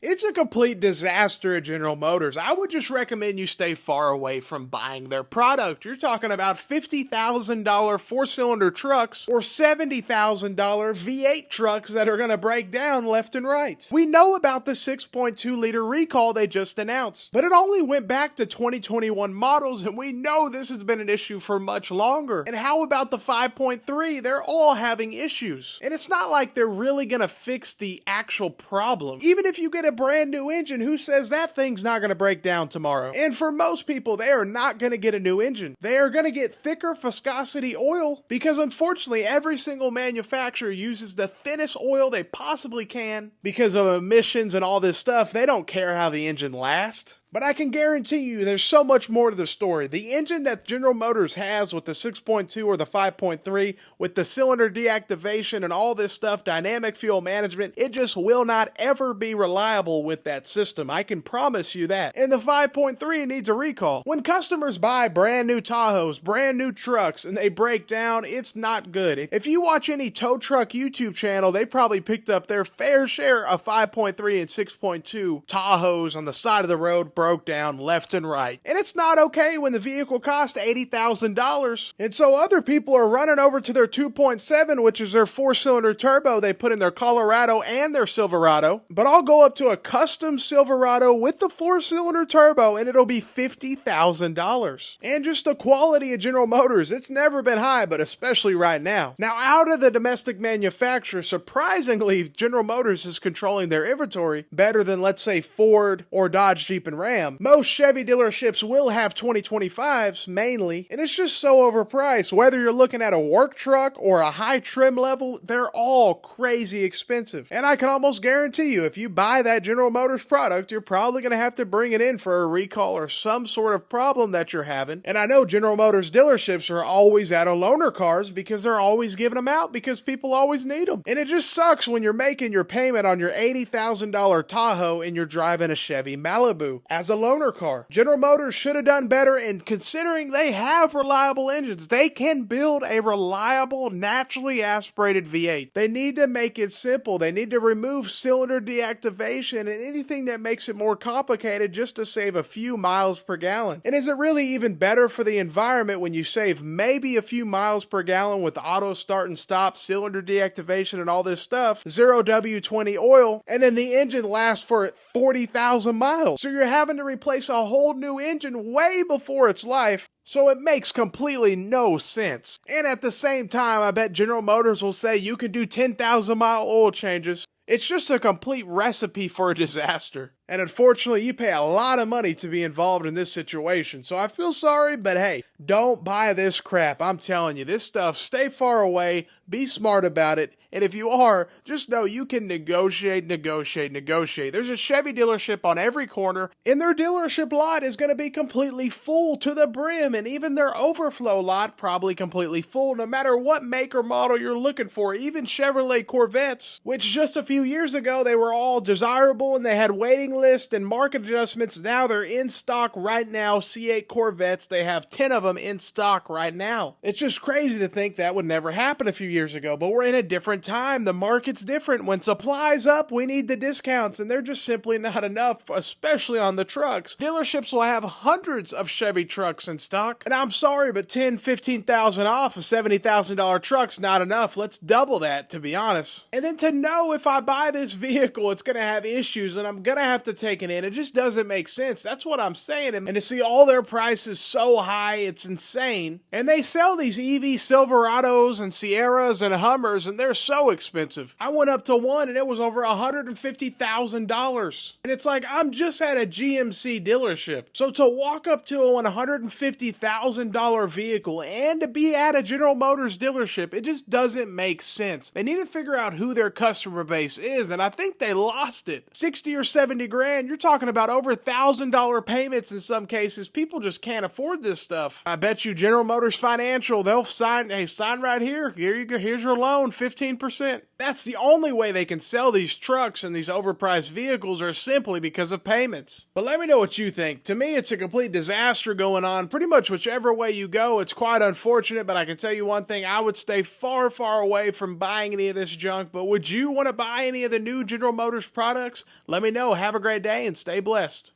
It's a complete disaster at General Motors. I would just recommend you stay far away from buying their product. You're talking about $50,000 four-cylinder trucks or $70,000 V8 trucks that are going to break down left and right. We know about the 6.2-liter recall they just announced, but it only went back to 2021 models, and we know this has been an issue for much longer. And how about the 5.3? They're all having issues. And it's not like they're really going to fix the actual problem. Even if you get a brand new engine, who says that thing's not going to break down tomorrow? And for most people, they are not going to get a new engine. They are going to get thicker viscosity oil because unfortunately every single manufacturer uses the thinnest oil they possibly can because of emissions and all this stuff. They don't care how the engine lasts. But I can guarantee you there's so much more to the story. The engine that General Motors has with the 6.2 or the 5.3, with the cylinder deactivation and all this stuff, dynamic fuel management, it just will not ever be reliable with that system. I can promise you that. And the 5.3 needs a recall. When customers buy brand new Tahoes, brand new trucks, and they break down, it's not good. If you watch any tow truck YouTube channel, they probably picked up their fair share of 5.3 and 6.2 Tahoes on the side of the road, broke down left and right. And it's not okay when the vehicle costs $80,000. And so other people are running over to their 2.7, which is their four-cylinder turbo they put in their Colorado and their Silverado. But I'll go up to a custom Silverado with the four-cylinder turbo and it'll be $50,000. And just the quality of General Motors, it's never been high, but especially right now. Now, out of the domestic manufacturers, surprisingly, General Motors is controlling their inventory better than, let's say, Ford or Dodge, Jeep, and Ram. Most Chevy dealerships will have 2025s mainly, and it's just so overpriced. Whether you're looking at a work truck or a high trim level, they're all crazy expensive. And I can almost guarantee you, if you buy that General Motors product, you're probably going to have to bring it in for a recall or some sort of problem that you're having. And I know General Motors dealerships are always out of loaner cars because they're always giving them out because people always need them. And it just sucks when you're making your payment on your $80,000 Tahoe and you're driving a Chevy Malibu as a loaner car. General Motors should have done better, and considering they have reliable engines, they can build a reliable, naturally aspirated V8. They need to make it simple. They need to remove cylinder deactivation and anything that makes it more complicated just to save a few miles per gallon. And is it really even better for the environment when you save maybe a few miles per gallon with auto start and stop, cylinder deactivation, and all this stuff, zero W20 oil, and then the engine lasts for 40,000 miles? So you're having to replace a whole new engine way before its life. So it makes completely no sense. And at the same time, I bet General Motors will say you can do 10,000 mile oil changes. It's just a complete recipe for a disaster. And unfortunately, you pay a lot of money to be involved in this situation. So I feel sorry, but hey, don't buy this crap. I'm telling you, this stuff, stay far away, be smart about it. And if you are, just know you can negotiate. There's a Chevy dealership on every corner, and their dealership lot is going to be completely full to the brim, and even their overflow lot probably completely full, no matter what make or model you're looking for. Even Chevrolet Corvettes, which just a few years ago, they were all desirable and they had waiting list and market adjustments. Now they're in stock right now. C8 Corvettes, they have 10 of them in stock right now. It's just crazy to think that would never happen a few years ago, but we're in a different time. The market's different. When supply's up, we need the discounts, and they're just simply not enough, especially on the trucks. Dealerships will have hundreds of Chevy trucks in stock, and I'm sorry, but $10,000, $15,000 off a $70,000 truck's not enough. Let's double that, to be honest. And then to know if I buy this vehicle, it's going to have issues, and I'm going to have to take it in. It just doesn't make sense. That's what I'm saying. And to see all their prices so high, it's insane. And they sell these EV Silverados and Sierras and Hummers, and they're so expensive. I went up to one and it was over $150,000. And it's like, I'm just at a GMC dealership. So to walk up to a $150,000 vehicle and to be at a General Motors dealership, it just doesn't make sense. They need to figure out who their customer base is, and I think they lost it. 60 or 70 grand. You're talking about over $1,000 payments in some cases. People just can't afford this stuff. I bet you General Motors Financial, they'll sign, hey, sign right here. Here you go. Here's your loan, 15%. That's the only way they can sell these trucks and these overpriced vehicles are simply because of payments. But let me know what you think. To me, it's a complete disaster going on. Pretty much whichever way you go, it's quite unfortunate, but I can tell you one thing, I would stay far, far away from buying any of this junk. But would you want to buy any of the new General Motors products? Let me know. Have a great day and stay blessed.